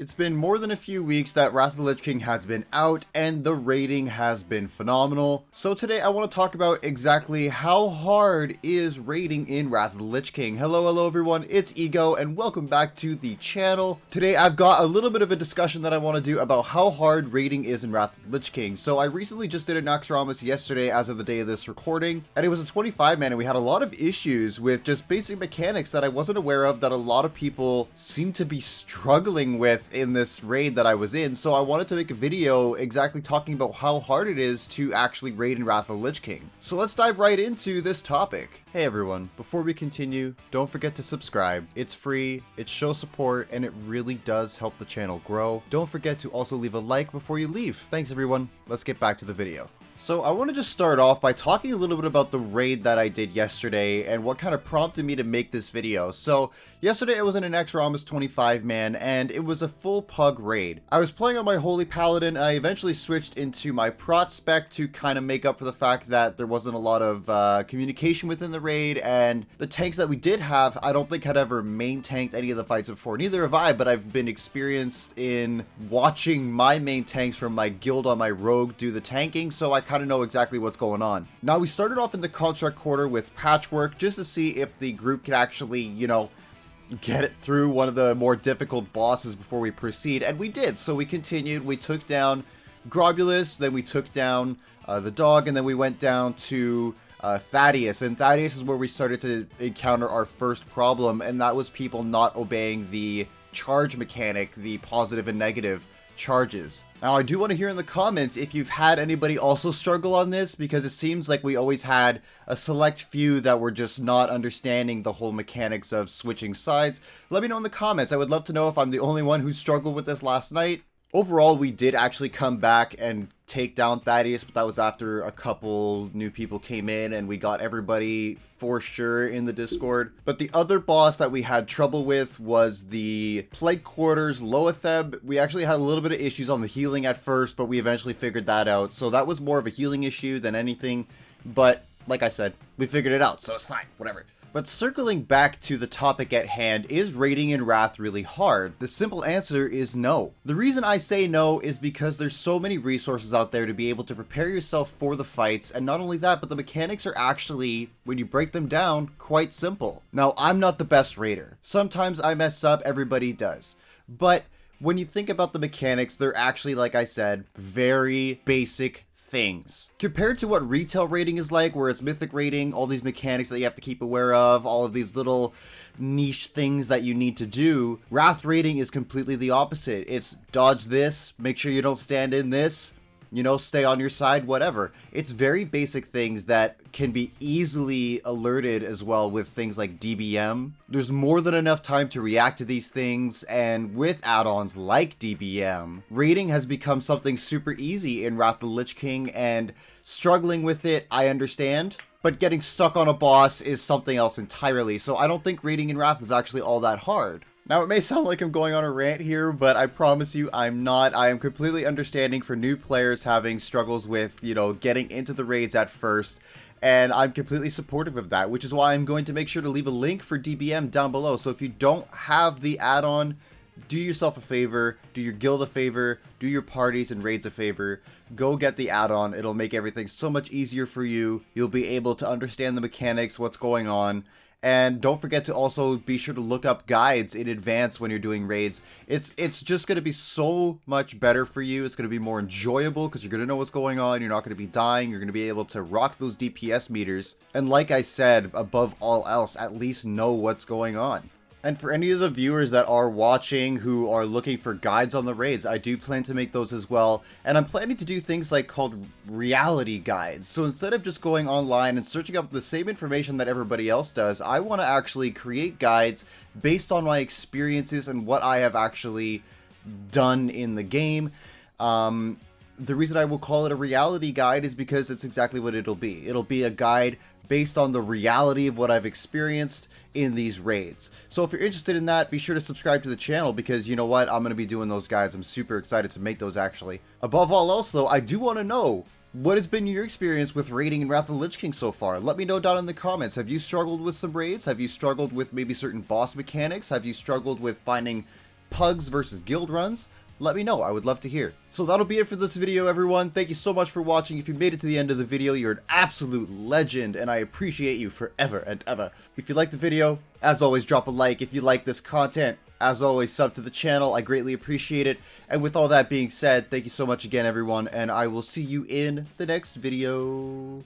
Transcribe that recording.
It's been more than a few weeks that Wrath of the Lich King has been out, and the rating has been phenomenal. So today I want to talk about exactly how hard is raiding in Wrath of the Lich King. Hello everyone, it's Ego, and welcome back to the channel. Today I've got a little bit of a discussion that I want to do about how hard raiding is in Wrath of the Lich King. So I recently just did a Naxxramas yesterday as of the day of this recording, and it was a 25 man, and we had a lot of issues with just basic mechanics that I wasn't aware of that a lot of people seem to be struggling with in this raid that I was in. So I wanted to make a video exactly talking about how hard it is to actually raid in Wrath of the Lich King. So let's dive right into this topic. Hey everyone, before we continue, don't forget to subscribe. It's free, it shows support, and it really does help the channel grow. Don't forget to also leave a like before you leave. Thanks everyone, let's get back to the video. So I want to just start off by talking a little bit about the raid that I did yesterday and what kind of prompted me to make this video. So yesterday I was in an Naxxramas 25 man and it was a full pug raid. I was playing on my Holy Paladin. I eventually switched into my Prot spec to kind of make up for the fact that there wasn't a lot of communication within the raid, and the tanks that we did have I don't think had ever main tanked any of the fights before. Neither have I, but I've been experienced in watching my main tanks from my guild on my rogue do the tanking, so I kind of know exactly what's going on. Now we started off in the construct quarter with patchwork just to see if the group could actually, you know, get it through one of the more difficult bosses before we proceed, and we did. So we continued, we took down Grobulus, then we took down the dog, and then we went down to Thaddeus, and Thaddeus is where we started to encounter our first problem, and that was people not obeying the charge mechanic, the positive and negative charges. Now I do want to hear in the comments if you've had anybody also struggle on this, because it seems like we always had a select few that were just not understanding the whole mechanics of switching sides. Let me know in the comments. I would love to know if I'm the only one who struggled with this last night. Overall, we did actually come back and take down Thaddeus, but that was after a couple new people came in and we got everybody for sure in the Discord. But the other boss that we had trouble with was the Plague Quarters Loatheb. We actually had a little bit of issues on the healing at first, but we eventually figured that out. So that was more of a healing issue than anything. But like I said, we figured it out, so it's fine, whatever. But circling back to the topic at hand, is raiding in Wrath really hard? The simple answer is no. The reason I say no is because there's so many resources out there to be able to prepare yourself for the fights, and not only that, but the mechanics are actually, when you break them down, quite simple. Now, I'm not the best raider. Sometimes I mess up, everybody does. But when you think about the mechanics, they're actually, like I said, very basic things. Compared to what retail raiding is like, where it's mythic raiding, all these mechanics that you have to keep aware of, all of these little niche things that you need to do, Wrath raiding is completely the opposite. It's dodge this, make sure you don't stand in this, you know, stay on your side, whatever. It's very basic things that can be easily alerted as well with things like DBM. There's more than enough time to react to these things, and with add-ons like DBM, raiding has become something super easy in Wrath of the Lich King, and struggling with it, I understand. But getting stuck on a boss is something else entirely, so I don't think raiding in Wrath is actually all that hard. Now, it may sound like I'm going on a rant here, but I promise you I'm not. I am completely understanding for new players having struggles with, you know, getting into the raids at first, and I'm completely supportive of that, which is why I'm going to make sure to leave a link for DBM down below. So if you don't have the add-on, do yourself a favor, do your guild a favor, do your parties and raids a favor, go get the add-on. It'll make everything so much easier for you. You'll be able to understand the mechanics, what's going on. And don't forget to also be sure to look up guides in advance when you're doing raids. It's just going to be so much better for you. It's going to be more enjoyable because you're going to know what's going on. You're not going to be dying. You're going to be able to rock those DPS meters. And like I said, above all else, at least know what's going on. And for any of the viewers that are watching who are looking for guides on the raids, I do plan to make those as well. And I'm planning to do things like called reality guides. So instead of just going online and searching up the same information that everybody else does, I want to actually create guides based on my experiences and what I have actually done in the game. The reason I will call it a reality guide is because it's exactly what it'll be. It'll be a guide based on the reality of what I've experienced in these raids. So if you're interested in that, be sure to subscribe to the channel, because you know what, I'm going to be doing those guides. I'm super excited to make those actually. Above all else though, I do want to know, what has been your experience with raiding in Wrath of the Lich King so far? Let me know down in the comments. Have you struggled with some raids? Have you struggled with maybe certain boss mechanics? Have you struggled with finding pugs versus guild runs? Let me know, I would love to hear. So that'll be it for this video, everyone. Thank you so much for watching. If you made it to the end of the video, you're an absolute legend, and I appreciate you forever and ever. If you liked the video, as always, drop a like. If you like this content, as always, sub to the channel. I greatly appreciate it. And with all that being said, thank you so much again, everyone, and I will see you in the next video.